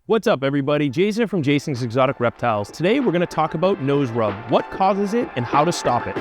What's up, everybody? Jason from Jason's Exotic Reptiles. Today we're going to talk about nose rub, what causes it, and how to stop it.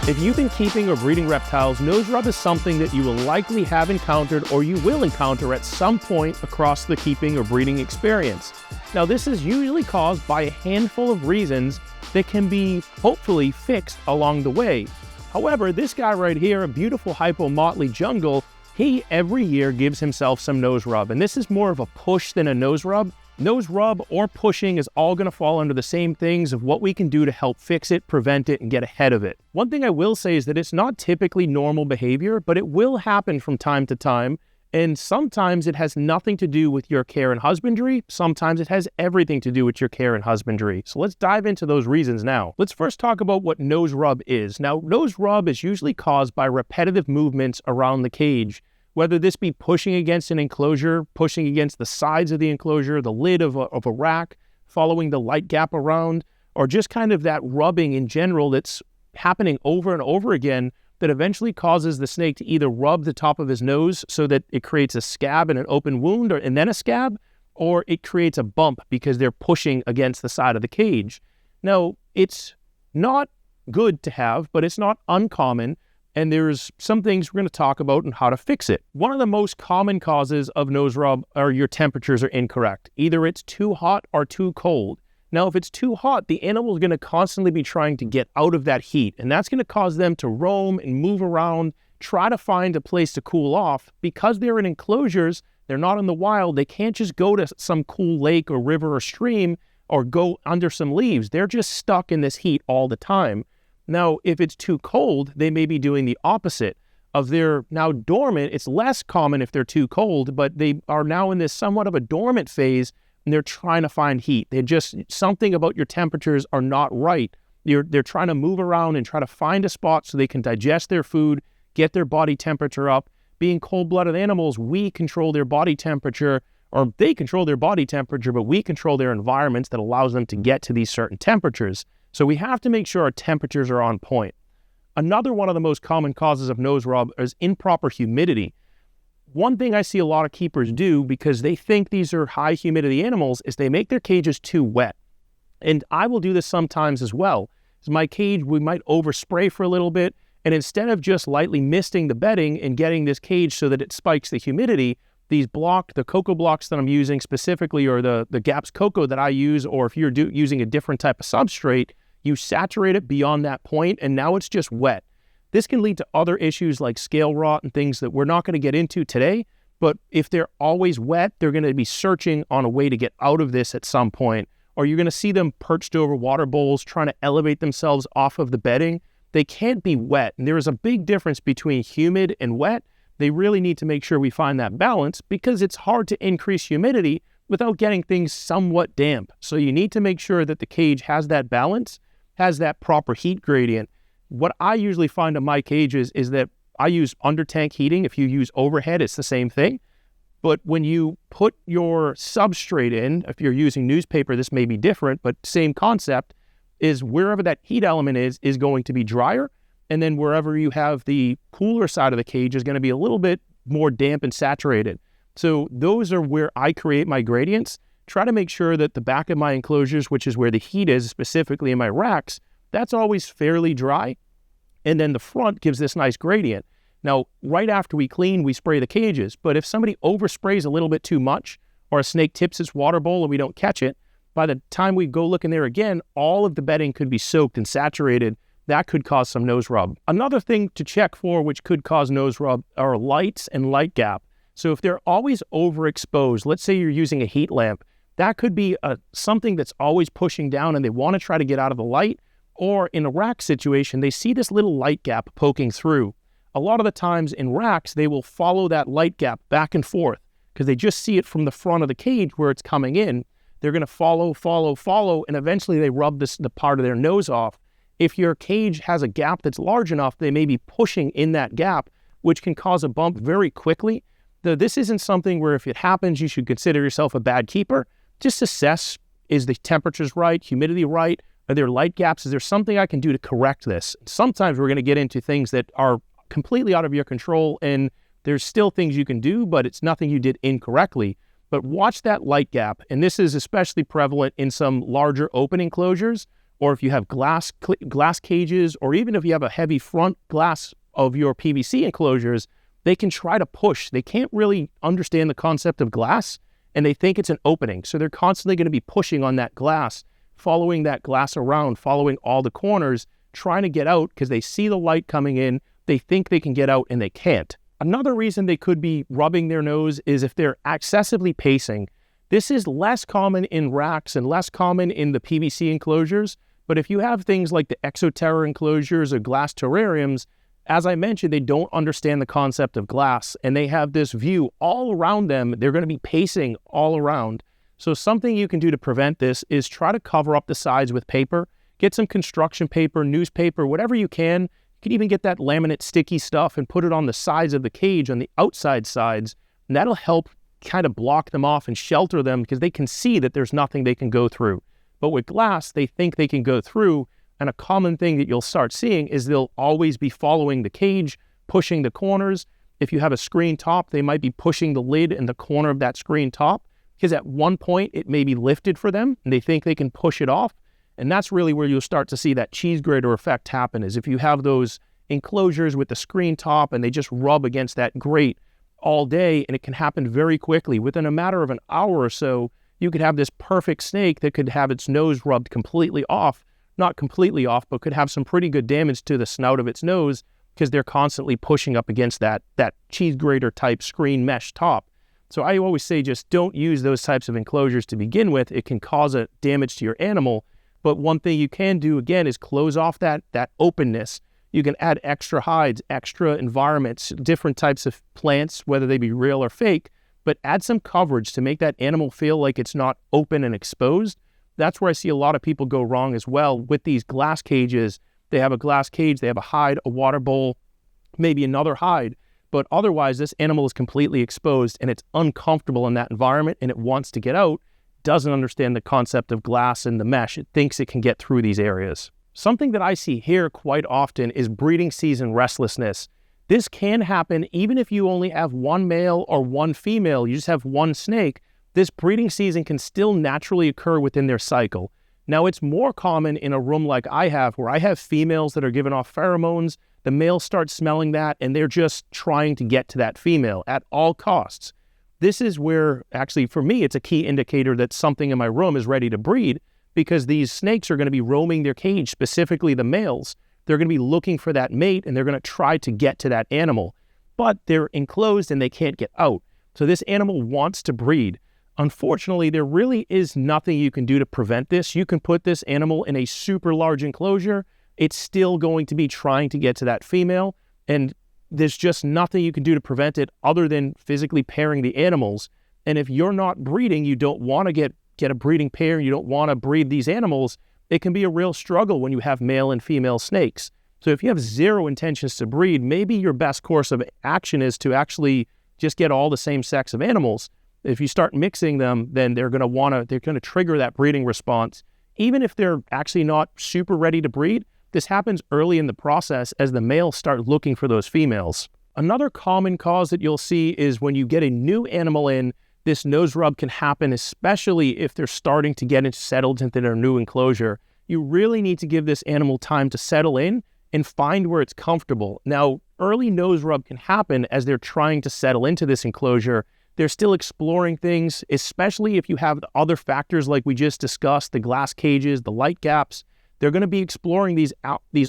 If you've been keeping or breeding reptiles, nose rub is something that you will likely have encountered or you will encounter at some point across the keeping or breeding experience. Now, this is usually caused by a handful of reasons that can be hopefully fixed along the way. However, this guy right here, a beautiful hypo motley jungle, he every year gives himself some nose rub, and this is more of a push than a nose rub. Nose rub or pushing is all going to fall under the same things of what we can do to help fix it, prevent it, and get ahead of it. One thing I will say is that it's not typically normal behavior, but it will happen from time to time, and sometimes it has nothing to do with your care and husbandry. Sometimes it has everything to do with your care and husbandry. So let's dive into those reasons now. Let's first talk about what nose rub is. Now, nose rub is usually caused by repetitive movements around the cage, whether this be pushing against an enclosure, pushing against the sides of the enclosure, the lid of a rack, following the light gap around, or just kind of that rubbing in general that's happening over and over again that eventually causes the snake to either rub the top of his nose so that it creates a scab and an open wound and then a scab, or it creates a bump because they're pushing against the side of the cage. Now, it's not good to have, but it's not uncommon, and there's some things we're going to talk about and how to fix it. One of the most common causes of nose rub are your temperatures are incorrect. Either it's too hot or too cold. Now, if it's too hot, the animal is going to constantly be trying to get out of that heat, and that's going to cause them to roam and move around, try to find a place to cool off. Because they're in enclosures, they're not in the wild, they can't just go to some cool lake or river or stream or go under some leaves. They're just stuck in this heat all the time. Now, if it's too cold, they may be doing the opposite of they're now dormant. It's less common if they're too cold, but they are now in this somewhat of a dormant phase, and they're trying to find heat. They're just, something about your temperatures are not right. They're trying to move around and try to find a spot so they can digest their food, get their body temperature up. Being cold-blooded animals, we control their body temperature, or they control their body temperature, but we control their environments that allows them to get to these certain temperatures. So we have to make sure our temperatures are on point. Another one of the most common causes of nose rub is improper humidity. One thing I see a lot of keepers do, because they think these are high humidity animals, is they make their cages too wet. And I will do this sometimes as well. My cage, we might overspray for a little bit, and instead of just lightly misting the bedding and getting this cage so that it spikes the humidity, the cocoa blocks that I'm using specifically, or the GAPS cocoa that I use, or if you're using a different type of substrate, you saturate it beyond that point, and now it's just wet. This can lead to other issues like scale rot and things that we're not going to get into today, but if they're always wet, they're going to be searching on a way to get out of this at some point, or you're going to see them perched over water bowls trying to elevate themselves off of the bedding. They can't be wet, and there is a big difference between humid and wet. They really need to make sure we find that balance, because it's hard to increase humidity without getting things somewhat damp. So you need to make sure that the cage has that balance, has that proper heat gradient. What I usually find in my cages is that I use under tank heating. If you use overhead, it's the same thing. But when you put your substrate in, if you're using newspaper, this may be different, but same concept, is wherever that heat element is going to be drier. And then wherever you have the cooler side of the cage is going to be a little bit more damp and saturated. So those are where I create my gradients. Try to make sure that the back of my enclosures, which is where the heat is, specifically in my racks, that's always fairly dry. And then the front gives this nice gradient. Now, right after we clean, we spray the cages. But if somebody oversprays a little bit too much, or a snake tips its water bowl and we don't catch it, by the time we go look in there again, all of the bedding could be soaked and saturated. That could cause some nose rub. Another thing to check for which could cause nose rub are lights and light gap. So if they're always overexposed, let's say you're using a heat lamp, that could be something that's always pushing down and they want to try to get out of the light. Or in a rack situation, they see this little light gap poking through. A lot of the times in racks, they will follow that light gap back and forth because they just see it from the front of the cage where it's coming in. They're going to follow, and eventually they rub the part of their nose off. If your cage has a gap that's large enough, they may be pushing in that gap, which can cause a bump very quickly. This isn't something where if it happens, you should consider yourself a bad keeper. Just assess, is the temperatures right, humidity right? Are there light gaps? Is there something I can do to correct this? Sometimes we're going to get into things that are completely out of your control, and there's still things you can do, but it's nothing you did incorrectly. but watch that light gap. And this is especially prevalent in some larger open enclosures, or if you have glass cages, or even if you have a heavy front glass of your PVC enclosures, they can try to push. They can't really understand the concept of glass, and they think it's an opening. So they're constantly going to be pushing on that glass, following that glass around, following all the corners, trying to get out because they see the light coming in. They think they can get out and they can't. Another reason they could be rubbing their nose is if they're excessively pacing. This is less common in racks and less common in the PVC enclosures, but if you have things like the Exoterra enclosures or glass terrariums, as I mentioned, they don't understand the concept of glass, and they have this view all around them. They're going to be pacing all around. So something you can do to prevent this is try to cover up the sides with paper. Get some construction paper, newspaper, whatever you can. You can even get that laminate sticky stuff and put it on the sides of the cage, on the outside sides, and that'll help kind of block them off and shelter them because they can see that there's nothing they can go through. But with glass, they think they can go through, and a common thing that you'll start seeing is they'll always be following the cage, pushing the corners. If you have a screen top, they might be pushing the lid and the corner of that screen top because at one point it may be lifted for them and they think they can push it off. And that's really where you'll start to see that cheese grater effect happen, is if you have those enclosures with the screen top and they just rub against that grate all day, and it can happen very quickly. Within a matter of an hour or so, you could have this perfect snake that could have its nose rubbed completely off. Not completely off, but could have some pretty good damage to the snout of its nose because they're constantly pushing up against that cheese grater type screen mesh top. So I always say just don't use those types of enclosures to begin with. It can cause a damage to your animal. But one thing you can do, again, is close off that openness. You can add extra hides, extra environments, different types of plants, whether they be real or fake, but add some coverage to make that animal feel like it's not open and exposed. That's where I see a lot of people go wrong as well with these glass cages. They have a glass cage, they have a hide, a water bowl, maybe another hide, but otherwise this animal is completely exposed and it's uncomfortable in that environment and it wants to get out, doesn't understand the concept of glass and the mesh. It thinks it can get through these areas. Something that I see here quite often is breeding season restlessness. This can happen even if you only have one male or one female, you just have one snake. This breeding season can still naturally occur within their cycle. Now, it's more common in a room like I have, where I have females that are giving off pheromones. The males start smelling that, and they're just trying to get to that female at all costs. This is where, actually, for me, it's a key indicator that something in my room is ready to breed, because these snakes are going to be roaming their cage, specifically the males. They're going to be looking for that mate, and they're going to try to get to that animal. But they're enclosed, and they can't get out. So this animal wants to breed. Unfortunately, there really is nothing you can do to prevent this. You can put this animal in a super large enclosure. It's still going to be trying to get to that female, and there's just nothing you can do to prevent it other than physically pairing the animals. And if you're not breeding, you don't want to get a breeding pair, you don't want to breed these animals, it can be a real struggle when you have male and female snakes. So if you have zero intentions to breed, maybe your best course of action is to actually just get all the same sex of animals. If you start mixing them, then they're going to trigger that breeding response. Even if they're actually not super ready to breed, this happens early in the process as the males start looking for those females. Another common cause that you'll see is when you get a new animal in, this nose rub can happen, especially if they're starting to get settled into their new enclosure. You really need to give this animal time to settle in and find where it's comfortable. Now, early nose rub can happen as they're trying to settle into this enclosure. They're still exploring things, especially if you have the other factors like we just discussed, the glass cages, the light gaps. They're going to be exploring these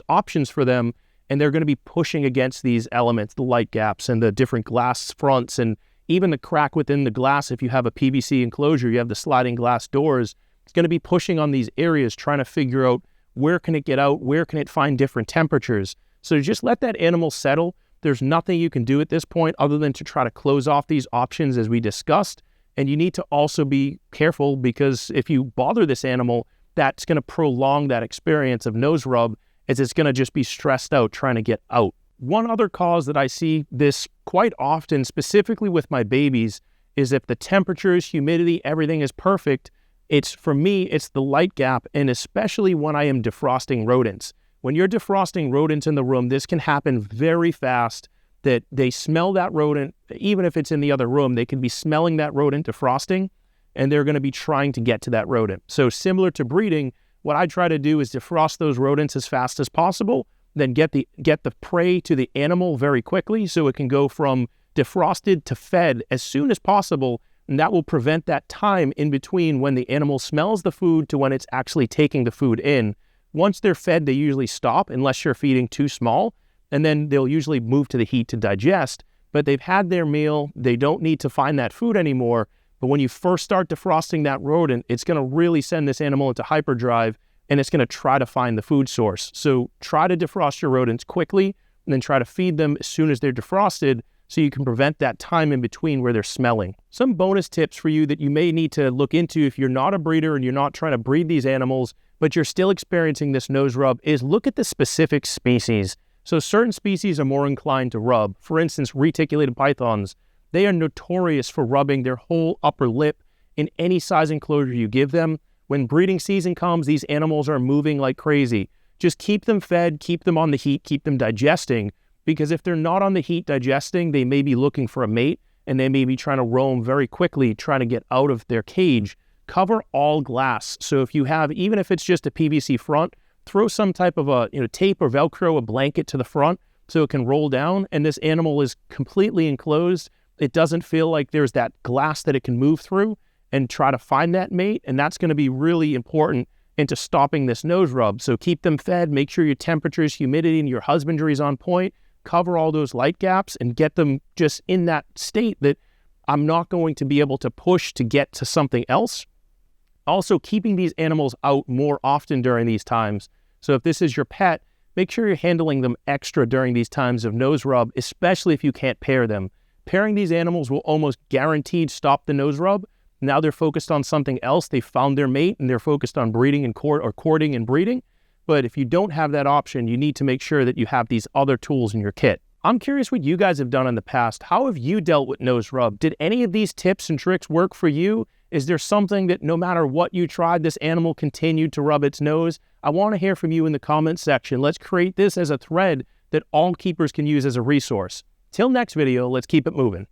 options for them, and they're going to be pushing against these elements, the light gaps and the different glass fronts, and even the crack within the glass. If you have a PVC enclosure, you have the sliding glass doors. It's going to be pushing on these areas, trying to figure out where can it get out, where can it find different temperatures. So just let that animal settle. There's nothing you can do at this point other than to try to close off these options as we discussed. And you need to also be careful, because if you bother this animal, that's going to prolong that experience of nose rub, as it's going to just be stressed out trying to get out. One other cause that I see this quite often, specifically with my babies, is if the temperatures, humidity, everything is perfect, for me, it's the light gap, and especially when I am defrosting rodents. When you're defrosting rodents in the room, this can happen very fast. that they smell that rodent, even if it's in the other room, they can be smelling that rodent defrosting, and they're going to be trying to get to that rodent. So similar to breeding, what I try to do is defrost those rodents as fast as possible, then get the prey to the animal very quickly so it can go from defrosted to fed as soon as possible, and that will prevent that time in between when the animal smells the food to when it's actually taking the food in. Once they're fed, they usually stop unless you're feeding too small, and then they'll usually move to the heat to digest. But they've had their meal, they don't need to find that food anymore. But when you first start defrosting that rodent, it's going to really send this animal into hyperdrive, and it's going to try to find the food source. So try to defrost your rodents quickly, and then try to feed them as soon as they're defrosted so you can prevent that time in between where they're smelling. Some bonus tips for you that you may need to look into if you're not a breeder and you're not trying to breed these animals, but you're still experiencing this nose rub, is look at the specific species. So certain species are more inclined to rub. For instance, reticulated pythons, they are notorious for rubbing their whole upper lip in any size enclosure you give them. When breeding season comes, these animals are moving like crazy. Just keep them fed, keep them on the heat, keep them digesting, because if they're not on the heat digesting, they may be looking for a mate, and they may be trying to roam very quickly, trying to get out of their cage. Cover all glass. So if you have, even if it's just a PVC front, throw some type of a tape or Velcro, a blanket to the front so it can roll down, and this animal is completely enclosed. It doesn't feel like there's that glass that it can move through and try to find that mate, and that's going to be really important into stopping this nose rub. So keep them fed, make sure your temperatures, humidity, and your husbandry is on point, cover all those light gaps, and get them just in that state that I'm not going to be able to push to get to something else. Also, keeping these animals out more often during these times. So if this is your pet, make sure you're handling them extra during these times of nose rub, especially if you can't pair them. Pairing these animals will almost guaranteed stop the nose rub. Now they're focused on something else. They found their mate and they're focused on breeding and courting and breeding. But if you don't have that option, you need to make sure that you have these other tools in your kit. I'm curious what you guys have done in the past. How have you dealt with nose rub? Did any of these tips and tricks work for you? Is there something that no matter what you tried, this animal continued to rub its nose? I want to hear from you in the comments section. Let's create this as a thread that all keepers can use as a resource. Till next video, let's keep it moving.